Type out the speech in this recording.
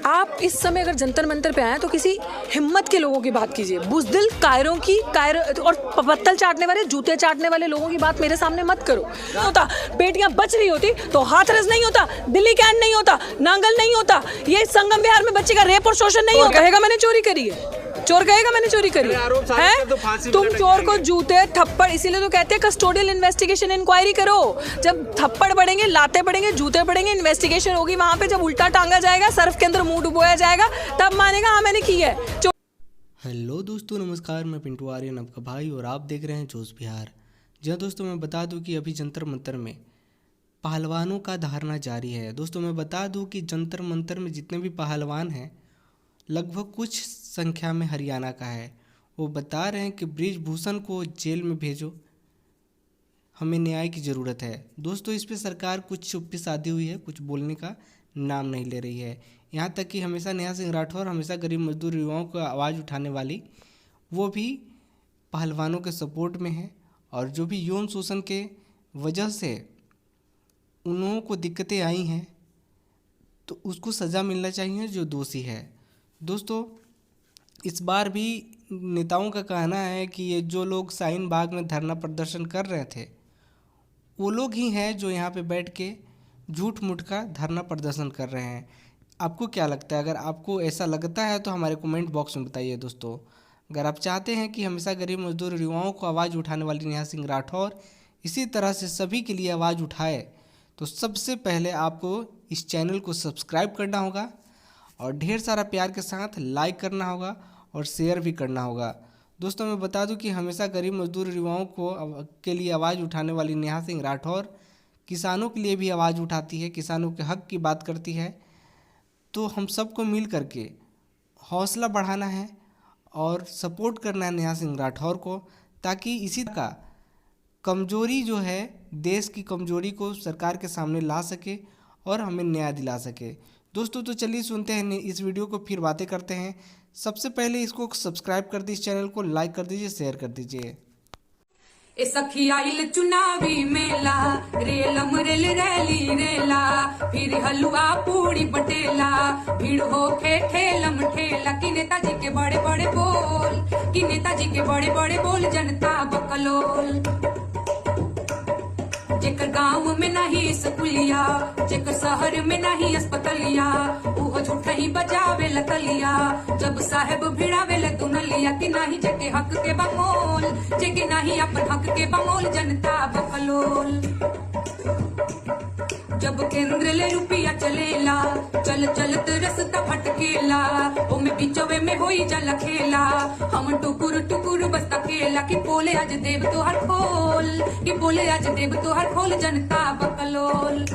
आप इस समय अगर जंतर मंतर पे आए तो किसी हिम्मत के लोगों की बात कीजिए। बुज़दिल कायरों की और पत्तल चाटने वाले, जूते चाटने वाले लोगों की बात मेरे सामने मत करो। नहीं होता, बेटियां बच रही होती तो हाथरस नहीं होता, दिल्ली कैंट नहीं होता, नांगल नहीं होता, ये संगम विहार में बच्चे का रेप और शोषण नहीं होता। कहेगा मैंने चोरी करी है, चोर कहेगा मैंने चोरी करी है। तुम चोर को जूते थप्पड़, इसीलिए तो कहते हैं कस्टोडियल इन्वेस्टिगेशन इंक्वायरी करो। जब थप्पड़ पड़ेंगे, लाते पड़ेंगे, जूते पड़ेंगे, इन्वेस्टिगेशन होगी, वहां पे जब उल्टा टांगा जाएगा, सर्फ के अंदर मुंह डुबोया जाएगा, तब मानेगा हाँ मैंने की है। हेलो दोस्तों, नमस्कार। मैं पिंटू आर्यन, आपका भाई, और आप देख रहे हैं जोश बिहार। जी हाँ दोस्तों, मैं बता दूं कि अभी जंतर मंतर में पहलवानों का धरना जारी है। दोस्तों मैं बता दूं कि जंतर मंतर में जितने भी पहलवान हैं, लगभग कुछ संख्या में हरियाणा का है। वो बता रहे हैं कि बृजभूषण को जेल में भेजो, हमें न्याय की ज़रूरत है। दोस्तों इस पे सरकार कुछ चुप्पी साधी हुई है, कुछ बोलने का नाम नहीं ले रही है। यहाँ तक कि हमेशा नेहा सिंह राठौर, हमेशा गरीब मजदूर युवाओं को आवाज़ उठाने वाली, वो भी पहलवानों के सपोर्ट में है। और जो भी यौन शोषण के वजह से उन लोगों को दिक्कतें आई हैं, तो उसको सज़ा मिलना चाहिए जो दोषी है। दोस्तों इस बार भी नेताओं का कहना है कि ये जो लोग शाहीन बाग में धरना प्रदर्शन कर रहे थे, वो लोग ही हैं जो यहाँ पे बैठ के झूठ मूठ का धरना प्रदर्शन कर रहे हैं। आपको क्या लगता है? अगर आपको ऐसा लगता है तो हमारे कमेंट बॉक्स में बताइए। दोस्तों अगर आप चाहते हैं कि हमेशा गरीब मजदूर युवाओं को आवाज़ उठाने वाली नेहा सिंह राठौर इसी तरह से सभी के लिए आवाज़ उठाए, तो सबसे पहले आपको इस चैनल को सब्सक्राइब करना होगा और ढेर सारा प्यार के साथ लाइक करना होगा और शेयर भी करना होगा। दोस्तों मैं बता दूं कि हमेशा गरीब मजदूर युवाओं को के लिए आवाज़ उठाने वाली नेहा सिंह राठौर किसानों के लिए भी आवाज़ उठाती है, किसानों के हक की बात करती है। तो हम सबको मिल करके हौसला बढ़ाना है और सपोर्ट करना है नेहा सिंह राठौर को, ताकि इसी का कमजोरी जो है, देश की कमजोरी को सरकार के सामने ला सके और हमें न्याय दिला सके। दोस्तों तो चलिए सुनते हैं इस वीडियो को, फिर बातें करते हैं। सबसे पहले इसको सब्सक्राइब कर दीजिए, चैनल को लाइक कर दीजिए, शेयर कर दीजिए। ए सखी आइल चुनावी मेला, रेलम रेल रैली रेला, फिर हलवा पूड़ी बटेला, भीड़ होके ठेलम ठेला, कि नेताजी के बड़े बड़े बोल, कि नेताजी के बड़े बड़े बोल, जनता बकलोल। जेकर गाँव में नहीं स्कूलिया, जेकर शहर में नहीं अस्पतालिया, वो झूठ ही बजावे लतलिया, जब साहेब भिड़ावे लतुनलिया, कि नहीं जेके हक के बमोल, जेके नहीं अपन हक के बमोल, जनता बकलोल। जब केंद्र ले रुपया चलेला, चल चलत रस्ता भटकेला, ओमे बिचवे में होई जल खेला, हम टुकुर टुकुर बस तकेला, कि बोले आज देव तोहर खोल, कि बोले आज देव तोहर खोल, जनता बकलोल।